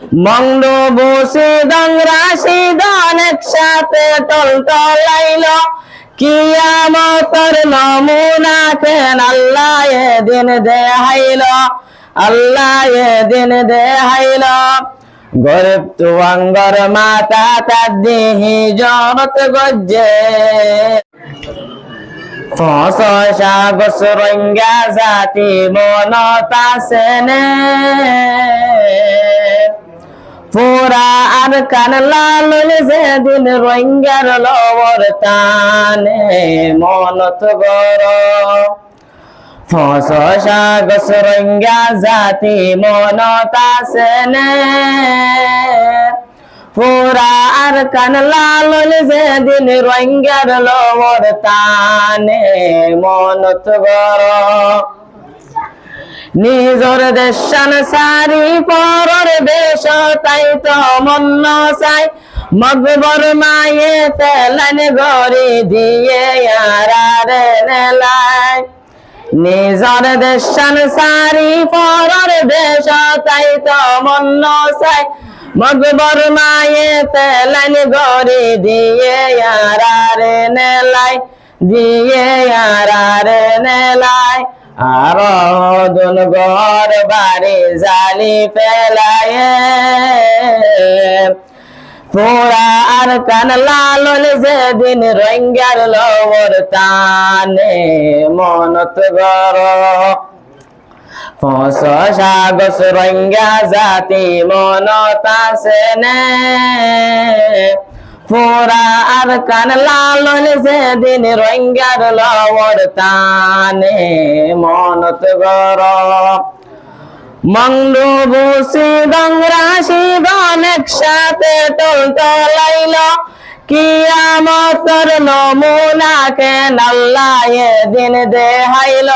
Maungdaw বসে রাশি দন একসাথে টলটলাইল কিয়ামতের নমুনা কেন আল্লাহ এদিন দেখাইল আল্লাহ এদিন দেখাইল গরিব তুয়াঙ্গর মাতা তার দেহি জনত গজ্জে ফসা গসরঙ্গা জাতি মনতা সেনে পুরা আর কান লালুল যেদিন রঙ্গার লবর টানে মনত গর ফসা গসরঙ্গা জাতি মনতা সেনে পুরা আর কান লালুল যেদিন রঙ্গার লবর টানে মনত গর নিজর দেশান সারি পরর দেশ তাই তো মন চাই মগবর মায়ে ফেলান গরি দিয়ে আরারে নেলাই নিজর দেশান সারি পরর দেশ তাই তো মন চাই মগবর মায়ে ফেলান গরি দিয়ে আরারে নেলাই দিয়ে আরারে নেলাই আর দুন ঘর বাড়ি জালি ফেলায় পুরা আর কান লালুল যেদিন রঙ্গার লবর টানে মনত গর ফসা গসরঙ্গা জাতি মনতা সেনে পুরা আর কান লালুল যেদিন রঙ্গার লবর টানে মনত গর মংডু বসি রাশি দন একসাথে টলটলাইল কিয়ামতের নমুনা কেন আল্লাহ এদিন দেখাইল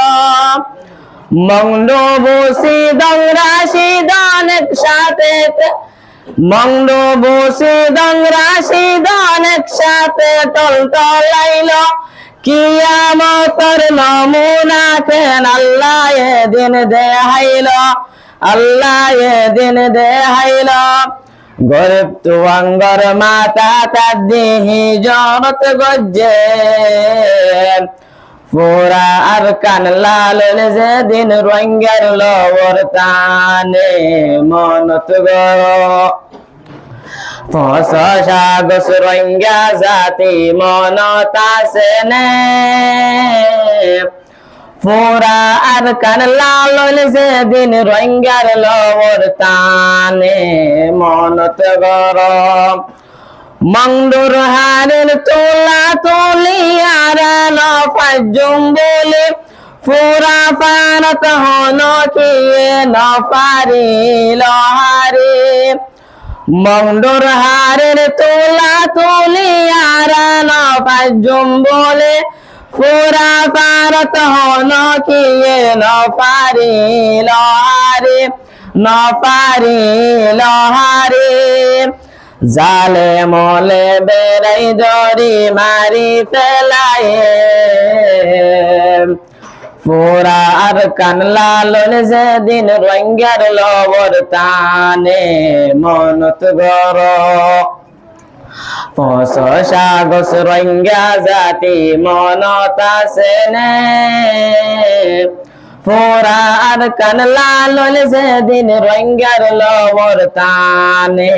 মংডু বসি রাশি দন একসাথে মংডু বসে রাশি দন একসাথে টলটলাইল কিয়ামতের নমুনা কেন আল্লাহ এদিন দেখাইল আল্লাহ এদিন দেখাইল গরিব তুয়াঙ্গর মাতা তার দেহি জনত গজ্জে পুরা আর কান লালুল যেদিন রঙ্গার লবর টানে মনত গর ফসা গসরঙ্গা জাতি মনতা সেনে পুরা আর কান লালুল যেদিন রঙ্গার লবর টানে মনত গর মংডুর হারের তোলা তুলিয়ারা নফাজুম বলে পুরা পারত হন কিয়ে নফারিল হারে মংডুর হারের তোলা তুলিয়ারা নফাজুম বলে পুরা পারত হন কিয়ে নফারিল হারে নফারিল হারে জালে মলে বেড়াই দরি মারি ফেলায় পুরা আর কান লালুল যেদিন রঙ্গার লবর টানে মনত গর ফসা গসরঙ্গা জাতি মনতা সেনে পুরা আর কান লালুল যেদিন রঙ্গার লবর টানে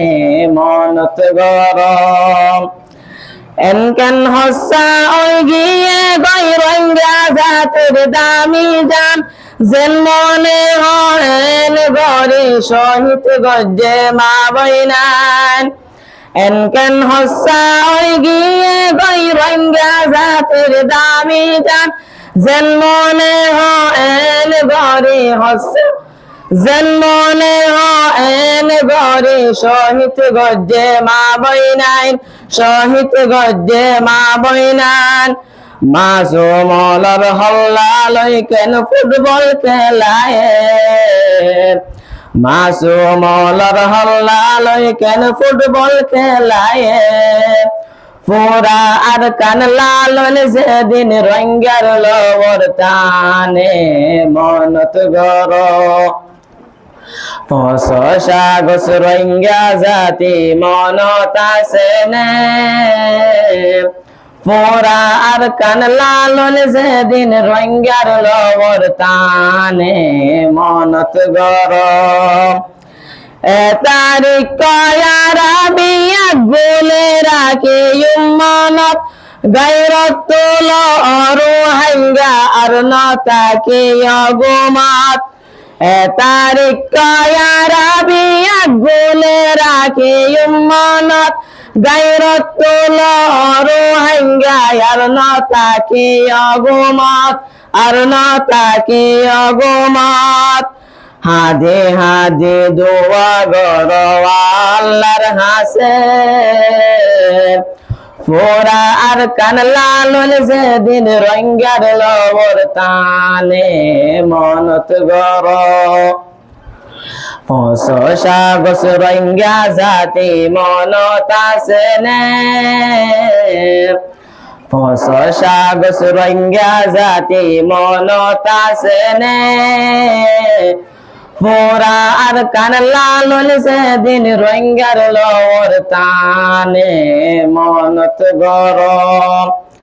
মনত গর এনকেন হসা ওই গিয়ে গই রঙ্গা জাতির দামি জান যেন মনে হয় গরি শহীদ গজ্জে মা বইনান এনকেন হসা ওই গিয়ে গই রঙ্গা জাতির দামি জান যেন মনে হয় গরি হসা যেন মনে হয় গরি শহীদ গজ্জে মা বইনান শহীদ গজ্জে মা বইনান মাসুমলর হল্লা লই কেন ফুটবল খেলায় মাসুমলর হল্লা লই কেন ফুটবল খেলায় পুরা আর কান লালুল যেদিন রঙ্গার লবর টানে মনত গর সাগস রোহিঙ্গা জাতি মনত আছে নে পোরা আর কান লালন যেদিন রোহিঙ্গার লবর টানে মনত গরম এ তারিখ কয়ারা বিয়া গোলে রাখে উম্মানত গায়রত তুল রোহিঙ্গা আর নতাকে অগমাত এ তারিখ কয়ারা বিয়া গোলে রাখে উম্মানত গায়রত তুল রোহিঙ্গা আর নতাকে অগমাত আর নতাকে অগমাত হাদে হাদে দোয়া গরো আল্লাহর হাসে পোরা আর কান লালন যেদিন রোহিঙ্গার লবর টানে মনত গর সাগস রোহিঙ্গা জাতি মনত আছে নে সাগস রোহিঙ্গা জাতি মনত আছে নে পোরা আর কান লালন সেদিন রোহিঙ্গার লবর টানে মনত গরম